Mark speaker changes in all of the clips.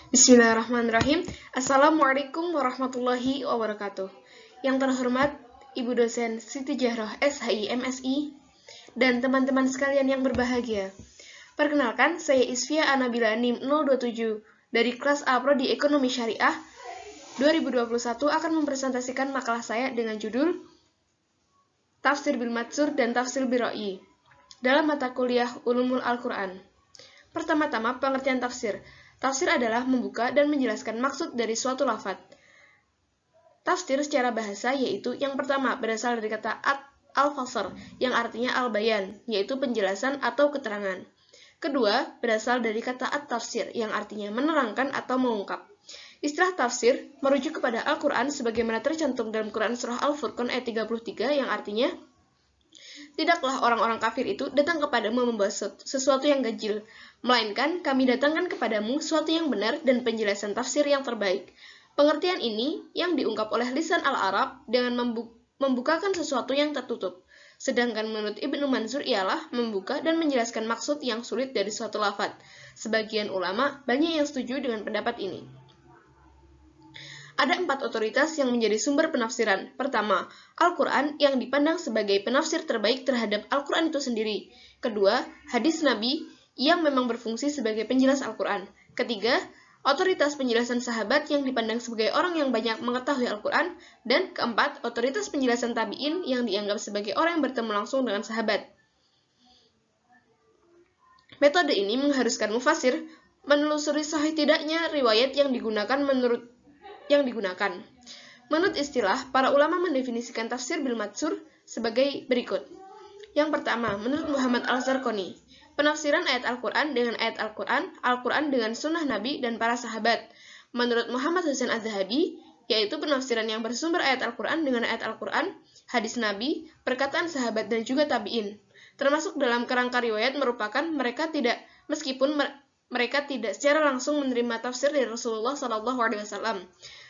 Speaker 1: Bismillahirrahmanirrahim. Assalamualaikum warahmatullahi wabarakatuh. Yang terhormat Ibu dosen Siti Jahroh SHI MSI dan teman-teman sekalian yang berbahagia. Perkenalkan, saya Isfia Anabila NIM 027 dari kelas A Prodi Ekonomi Syariah 2021 akan mempresentasikan makalah saya dengan judul Tafsir bil Matsur dan Tafsir bil Ra'yi dalam mata kuliah Ulumul Al-Quran. Pertama-tama, pengertian tafsir. Tafsir adalah membuka dan menjelaskan maksud dari suatu lafaz. Tafsir secara bahasa yaitu yang pertama berasal dari kata al-fasr yang artinya al-bayan, yaitu penjelasan atau keterangan. Kedua, berasal dari kata at-tafsir yang artinya menerangkan atau mengungkap. Istilah tafsir merujuk kepada Al-Quran sebagaimana tercantum dalam Quran Surah Al-Furqan ayat 33 yang artinya, tidaklah orang-orang kafir itu datang kepadamu membawa sesuatu yang ganjil, melainkan kami datangkan kepadamu sesuatu yang benar dan penjelasan tafsir yang terbaik. Pengertian ini yang diungkap oleh lisan al-Arab dengan membukakan sesuatu yang tertutup. Sedangkan menurut Ibnu Manzur ialah membuka dan menjelaskan maksud yang sulit dari suatu lafaz. Sebagian ulama banyak yang setuju dengan pendapat ini. Ada 4 otoritas yang menjadi sumber penafsiran. Pertama, Al-Quran yang dipandang sebagai penafsir terbaik terhadap Al-Quran itu sendiri. Kedua, hadis Nabi yang memang berfungsi sebagai penjelas Al-Quran. Ketiga, otoritas penjelasan sahabat yang dipandang sebagai orang yang banyak mengetahui Al-Quran. Dan keempat, otoritas penjelasan tabi'in yang dianggap sebagai orang yang bertemu langsung dengan sahabat. Metode ini mengharuskan mufasir menelusuri sahih tidaknya riwayat yang digunakan. Menurut istilah, para ulama mendefinisikan tafsir bil matsur sebagai berikut. Yang pertama, menurut Muhammad Al-Zarqani, penafsiran ayat Al-Quran dengan ayat Al-Quran, Al-Quran dengan sunnah Nabi dan para sahabat. Menurut Muhammad Husain Az-Zahabi, yaitu penafsiran yang bersumber ayat Al-Quran dengan ayat Al-Quran, hadis Nabi, perkataan sahabat dan juga tabi'in. Termasuk dalam kerangka riwayat merupakan meskipun mereka tidak secara langsung menerima tafsir dari Rasulullah SAW.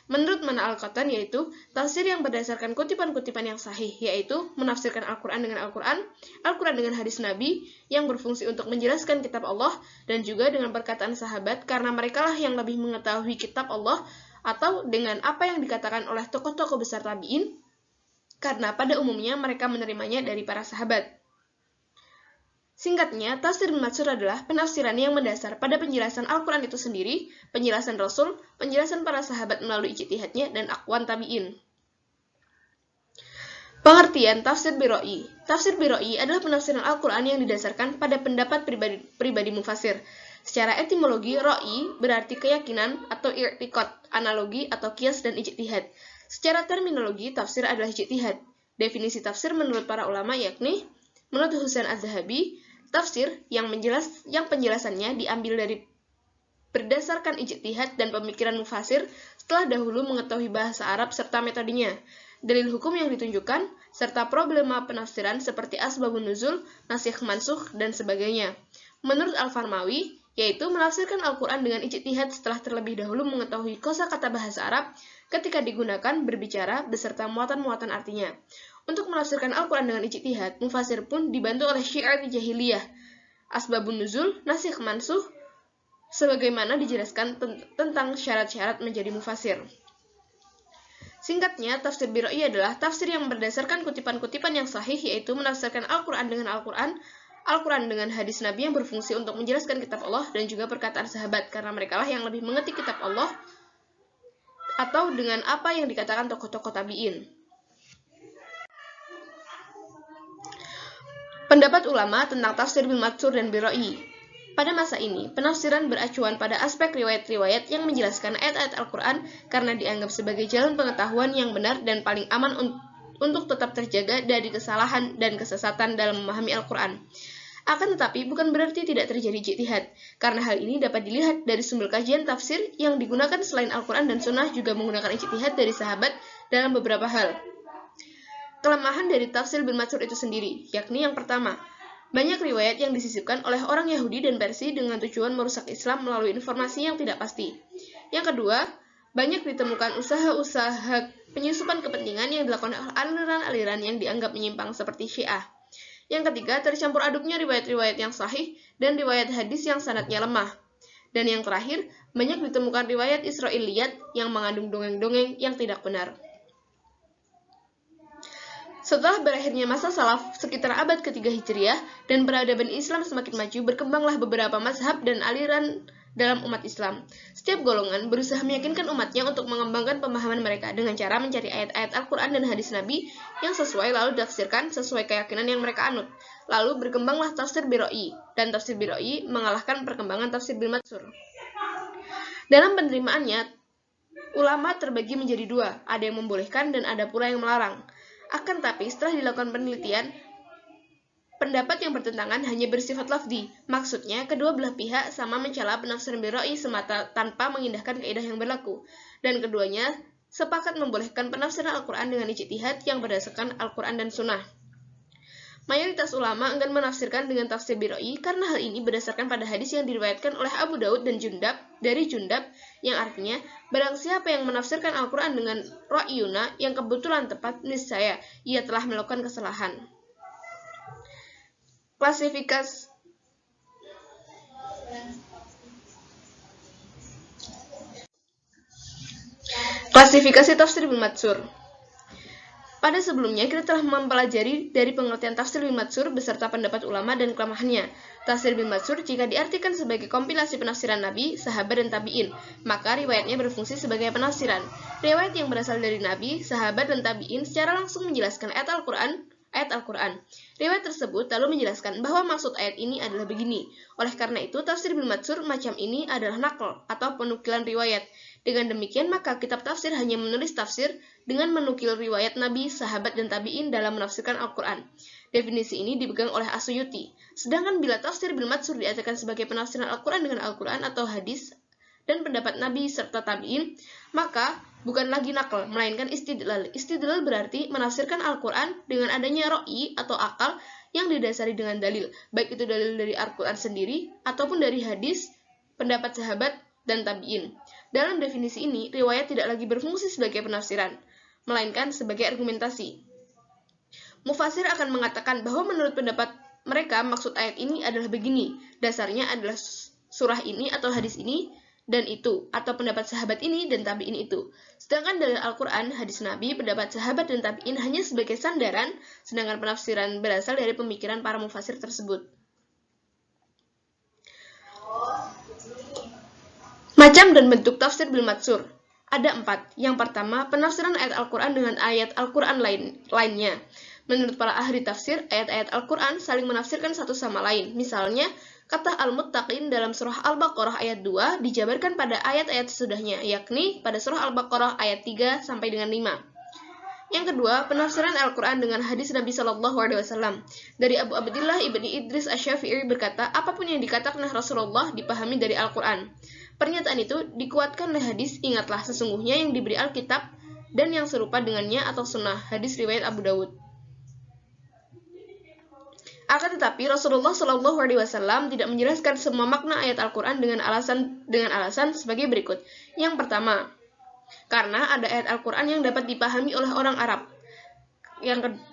Speaker 1: Menurut Mana Al-Qatan yaitu tafsir yang berdasarkan kutipan-kutipan yang sahih, yaitu menafsirkan Al-Quran dengan Al-Quran, Al-Quran dengan hadis Nabi yang berfungsi untuk menjelaskan kitab Allah, dan juga dengan perkataan sahabat karena merekalah yang lebih mengetahui kitab Allah, atau dengan apa yang dikatakan oleh tokoh-tokoh besar tabi'in, karena pada umumnya mereka menerimanya dari para sahabat. Singkatnya, tafsir bil matsur adalah penafsiran yang mendasar pada penjelasan Al-Quran itu sendiri, penjelasan Rasul, penjelasan para sahabat melalui ijtihadnya, dan aqwan tabi'in. Pengertian tafsir bil Ra'yi. Tafsir bil Ra'yi adalah penafsiran Al-Quran yang didasarkan pada pendapat pribadi mufasir. Secara etimologi, Ra'yi berarti keyakinan atau i'tiqad, analogi atau qiyas dan ijtihad. Secara terminologi, tafsir adalah ijtihad. Definisi tafsir menurut para ulama yakni, menurut Husain Az-Zahabi, tafsir yang penjelasannya diambil dari berdasarkan ijtihad dan pemikiran mufasir setelah dahulu mengetahui bahasa Arab serta metodenya, dalil hukum yang ditunjukkan, serta problema penafsiran seperti asbabun nuzul, nasikh mansukh, dan sebagainya. Menurut Al-Farmawi, yaitu menafsirkan Al-Quran dengan ijtihad setelah terlebih dahulu mengetahui kosakata bahasa Arab ketika digunakan berbicara beserta muatan-muatan artinya. Untuk menafsirkan Al-Quran dengan ijtihad, mufasir pun dibantu oleh syiar jahiliyah, asbabun nuzul, nasikh mansukh, sebagaimana dijelaskan tentang syarat-syarat menjadi mufasir. Singkatnya, tafsir bil Ra'yi adalah tafsir yang berdasarkan kutipan-kutipan yang sahih, yaitu menafsirkan Al-Quran dengan Al-Quran, Al-Quran dengan hadis Nabi yang berfungsi untuk menjelaskan kitab Allah, dan juga perkataan sahabat, karena merekalah yang lebih mengerti kitab Allah, atau dengan apa yang dikatakan tokoh-tokoh tabi'in. Pendapat ulama tentang tafsir bil matsur dan bil Ra'yi. Pada masa ini, penafsiran beracuan pada aspek riwayat-riwayat yang menjelaskan ayat-ayat Al-Quran karena dianggap sebagai jalan pengetahuan yang benar dan paling aman untuk tetap terjaga dari kesalahan dan kesesatan dalam memahami Al-Quran. Akan tetapi, bukan berarti tidak terjadi ijtihad, karena hal ini dapat dilihat dari sumber kajian tafsir yang digunakan selain Al-Quran dan Sunnah juga menggunakan ijtihad dari sahabat dalam beberapa hal. Kelemahan dari tafsir bil matsur itu sendiri, yakni yang pertama, banyak riwayat yang disisipkan oleh orang Yahudi dan Persia dengan tujuan merusak Islam melalui informasi yang tidak pasti. Yang kedua, banyak ditemukan usaha-usaha penyusupan kepentingan yang dilakukan oleh aliran-aliran yang dianggap menyimpang seperti Syiah. Yang ketiga, tercampur aduknya riwayat-riwayat yang sahih dan riwayat hadis yang sanadnya lemah. Dan yang terakhir, banyak ditemukan riwayat Israiliyat yang mengandung dongeng-dongeng yang tidak benar. Setelah berakhirnya masa salaf sekitar abad ketiga Hijriah dan peradaban Islam semakin maju, berkembanglah beberapa mazhab dan aliran dalam umat Islam. Setiap golongan berusaha meyakinkan umatnya untuk mengembangkan pemahaman mereka dengan cara mencari ayat-ayat Al-Quran dan hadis Nabi yang sesuai lalu ditafsirkan sesuai keyakinan yang mereka anut. Lalu berkembanglah tafsir Biroi, dan tafsir Biroi mengalahkan perkembangan tafsir Bil Matsur. Dalam penerimaannya, ulama terbagi menjadi dua, ada yang membolehkan dan ada pula yang melarang. Akan tapi setelah dilakukan penelitian, pendapat yang bertentangan hanya bersifat lafzi. Maksudnya, kedua belah pihak sama mencela penafsiran Biroi semata tanpa mengindahkan kaidah yang berlaku. Dan keduanya sepakat membolehkan penafsiran Al-Quran dengan ijtihad yang berdasarkan Al-Quran dan Sunnah. Mayoritas ulama enggan menafsirkan dengan tafsir Biroi karena hal ini berdasarkan pada hadis yang diriwayatkan oleh Abu Daud dan Jundab dari Jundab yang artinya, barang siapa yang menafsirkan Al-Quran dengan ra'yuna yang kebetulan tepat, niscaya ia telah melakukan kesalahan. Klasifikasi tafsir Bil Matsur. Pada sebelumnya, kita telah mempelajari dari pengertian tafsir Bil Matsur beserta pendapat ulama dan kelemahannya. Tafsir Bil Matsur jika diartikan sebagai kompilasi penafsiran Nabi, sahabat, dan tabi'in, maka riwayatnya berfungsi sebagai penafsiran. Riwayat yang berasal dari Nabi, sahabat, dan tabi'in secara langsung menjelaskan ayat Al-Quran. Riwayat tersebut lalu menjelaskan bahwa maksud ayat ini adalah begini. Oleh karena itu, tafsir Bil Matsur macam ini adalah naql atau penukilan riwayat. Dengan demikian, maka kitab tafsir hanya menulis tafsir dengan menukil riwayat Nabi, sahabat, dan tabi'in dalam menafsirkan Al-Quran. Definisi ini dipegang oleh As-Suyuti. Sedangkan bila tafsir Bil Matsur diartikan sebagai penafsiran Al-Quran dengan Al-Quran atau hadis dan pendapat Nabi serta tabi'in, maka bukan lagi naql, melainkan istidlal. Istidlal berarti menafsirkan Al-Quran dengan adanya ro'i atau akal yang didasari dengan dalil, baik itu dalil dari Al-Quran sendiri ataupun dari hadis, pendapat sahabat, dan tabi'in. Dalam definisi ini, riwayat tidak lagi berfungsi sebagai penafsiran, melainkan sebagai argumentasi. Mufasir akan mengatakan bahwa menurut pendapat mereka, maksud ayat ini adalah begini, dasarnya adalah surah ini atau hadis ini dan itu, atau pendapat sahabat ini dan tabi'in itu. Sedangkan dari Al-Quran, hadis Nabi, pendapat sahabat dan tabi'in hanya sebagai sandaran, sedangkan penafsiran berasal dari pemikiran para mufasir tersebut. Macam dan bentuk tafsir Bil Matsur. Ada 4. Yang pertama, penafsiran ayat Al-Quran dengan ayat Al-Quran lainnya. Menurut para ahli tafsir, ayat-ayat Al-Quran saling menafsirkan satu sama lain. Misalnya, kata Al-Muttaqin dalam surah Al-Baqarah ayat 2 dijabarkan pada ayat-ayat sesudahnya, yakni pada surah Al-Baqarah ayat 3 sampai dengan 5. Yang kedua, penafsiran Al-Quran dengan hadis Nabi SAW. Dari Abu Abdillah Ibni Idris Asy-Syafi'i berkata, apapun yang dikatakan Rasulullah dipahami dari Al-Quran. Pernyataan itu dikuatkan oleh hadis, ingatlah sesungguhnya yang diberi Alkitab dan yang serupa dengannya atau sunnah, hadis riwayat Abu Dawud. Akan tetapi Rasulullah SAW tidak menjelaskan semua makna ayat Al-Quran dengan alasan sebagai berikut. Yang pertama, karena ada ayat Al-Quran yang dapat dipahami oleh orang Arab.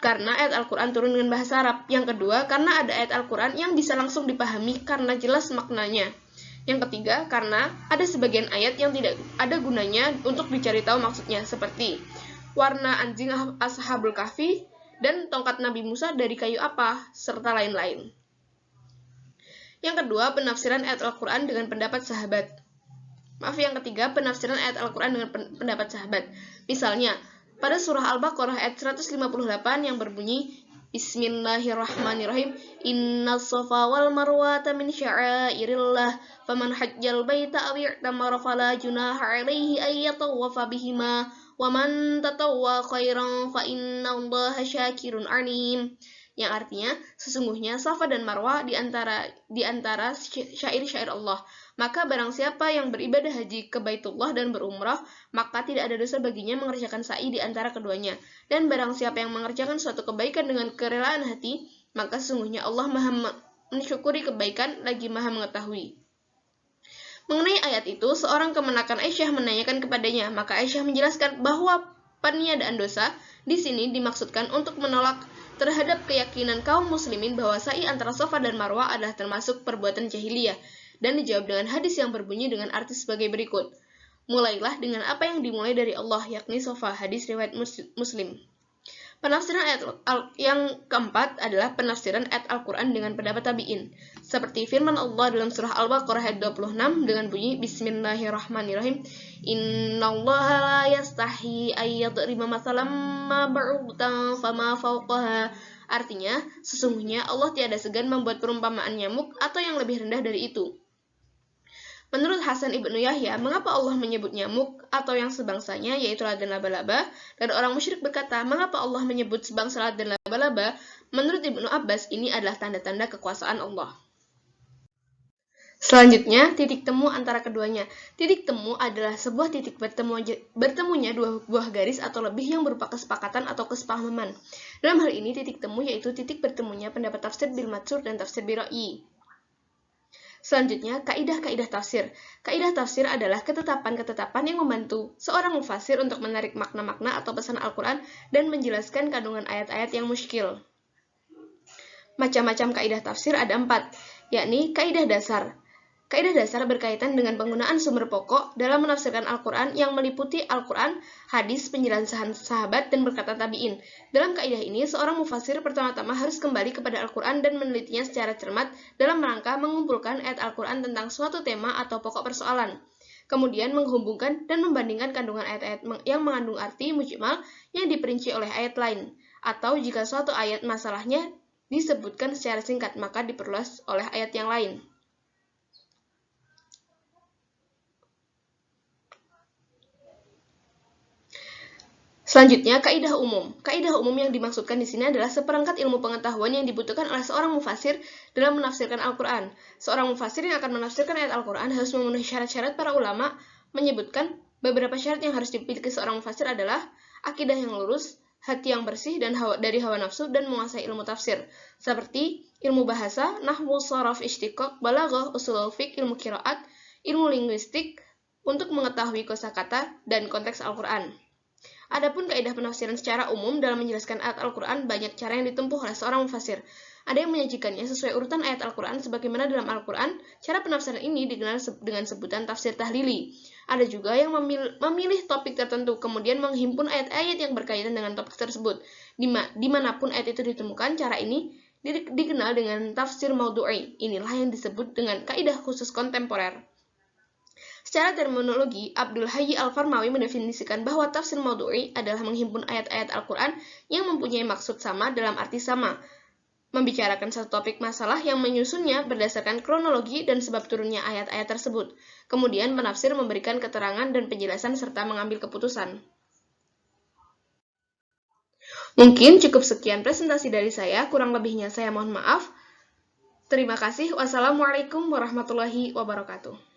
Speaker 1: Karena ayat Al-Quran turun dengan bahasa Arab. Yang kedua, karena ada ayat Al-Quran yang bisa langsung dipahami karena jelas maknanya. Yang ketiga, karena ada sebagian ayat yang tidak ada gunanya untuk dicari tahu maksudnya, seperti warna anjing Ashabul Kahfi dan tongkat Nabi Musa dari kayu apa, serta lain-lain. Yang kedua, penafsiran ayat Al-Quran dengan pendapat sahabat. Yang ketiga, penafsiran ayat Al-Quran dengan pendapat sahabat. Misalnya, pada surah Al-Baqarah ayat 158 yang berbunyi, Bismillahirrahmanirrahim. Innas safa wal marwata min sya'airillah, faman hajjal baita aw i'tamara fala junaha 'alaihi ay yatawwafa bihima, wa man tatawwa khairan fa innallaha syakirun 'alim. Yang artinya, sesungguhnya Safa dan Marwah di antara syair-syair Allah. Maka barang siapa yang beribadah haji ke Baitullah dan berumrah, maka tidak ada dosa baginya mengerjakan sa'i di antara keduanya. Dan barang siapa yang mengerjakan suatu kebaikan dengan kerelaan hati, maka sesungguhnya Allah Maha mensyukuri kebaikan lagi Maha mengetahui. Mengenai ayat itu, seorang kemenakan Aisyah menanyakan kepadanya, maka Aisyah menjelaskan bahwa peniadaan dosa di sini dimaksudkan untuk menolak terhadap keyakinan kaum muslimin bahwa sa'i antara Safa dan Marwah adalah termasuk perbuatan jahiliyah. Dan dijawab dengan hadis yang berbunyi dengan arti sebagai berikut. Mulailah dengan apa yang dimulai dari Allah, yakni sofa, hadis riwayat Muslim. Penafsiran ayat yang keempat adalah penafsiran ayat Al-Quran dengan pendapat tabi'in. Seperti firman Allah dalam surah Al-Baqarah ayat 26 dengan bunyi Bismillahirrahmanirrahim. Innallaha la yastahi ayyadriba masalam ma ba'udan fama fawqaha. Artinya, sesungguhnya Allah tiada segan membuat perumpamaan nyamuk atau yang lebih rendah dari itu. Menurut Hasan ibnu Yahya, mengapa Allah menyebut nyamuk atau yang sebangsanya, yaitu lalat dan laba-laba? Dan orang musyrik berkata, mengapa Allah menyebut sebangsa lalat dan laba-laba? Menurut Ibnu Abbas, ini adalah tanda-tanda kekuasaan Allah. Selanjutnya, titik temu antara keduanya. Titik temu adalah sebuah titik bertemunya dua buah garis atau lebih yang berupa kesepakatan atau kesepahaman. Dalam hal ini, titik temu yaitu titik bertemunya pendapat tafsir bil matsur dan tafsir bil ra'yi. Selanjutnya, kaidah-kaidah tafsir. Kaidah tafsir adalah ketetapan-ketetapan yang membantu seorang mufasir untuk menarik makna-makna atau pesan Al-Quran dan menjelaskan kandungan ayat-ayat yang muskil. Macam-macam kaidah tafsir ada 4, yakni kaidah dasar. Kaidah dasar berkaitan dengan penggunaan sumber pokok dalam menafsirkan Al-Quran yang meliputi Al-Quran, hadis, penjelasan sahabat, dan perkataan tabi'in. Dalam kaidah ini, seorang mufasir pertama-tama harus kembali kepada Al-Quran dan menelitinya secara cermat dalam rangka mengumpulkan ayat Al-Quran tentang suatu tema atau pokok persoalan. Kemudian menghubungkan dan membandingkan kandungan ayat-ayat yang mengandung arti mujmal yang diperinci oleh ayat lain. Atau jika suatu ayat masalahnya disebutkan secara singkat, maka diperluas oleh ayat yang lain. Selanjutnya, kaidah umum. Kaidah umum yang dimaksudkan di sini adalah seperangkat ilmu pengetahuan yang dibutuhkan oleh seorang mufasir dalam menafsirkan Al-Quran. Seorang mufasir yang akan menafsirkan ayat Al-Quran harus memenuhi syarat-syarat. Para ulama menyebutkan beberapa syarat yang harus dimiliki seorang mufasir adalah akidah yang lurus, hati yang bersih dan dari hawa nafsu, dan menguasai ilmu tafsir, seperti ilmu bahasa, nahwu, sharaf, istiqaq, balaghah, ushulul fiqh, ilmu qiraat, ilmu linguistik untuk mengetahui kosakata dan konteks Al-Quran. Adapun kaidah penafsiran secara umum dalam menjelaskan ayat Al-Quran, banyak cara yang ditempuh oleh seorang mufasir. Ada yang menyajikannya sesuai urutan ayat Al-Quran sebagaimana dalam Al-Quran. Cara penafsiran ini dikenal dengan sebutan tafsir tahlili. Ada juga yang memilih topik tertentu, kemudian menghimpun ayat-ayat yang berkaitan dengan topik tersebut. Dimanapun ayat itu ditemukan, cara ini dikenal dengan tafsir maudhu'i. Inilah yang disebut dengan kaidah khusus kontemporer. Secara terminologi, Abdul Hayy Al-Farmawi mendefinisikan bahwa tafsir maudhu'i adalah menghimpun ayat-ayat Al-Quran yang mempunyai maksud sama dalam arti sama, membicarakan satu topik masalah yang menyusunnya berdasarkan kronologi dan sebab turunnya ayat-ayat tersebut. Kemudian penafsir memberikan keterangan dan penjelasan serta mengambil keputusan. Mungkin cukup sekian presentasi dari saya, kurang lebihnya saya mohon maaf. Terima kasih. Wassalamualaikum warahmatullahi wabarakatuh.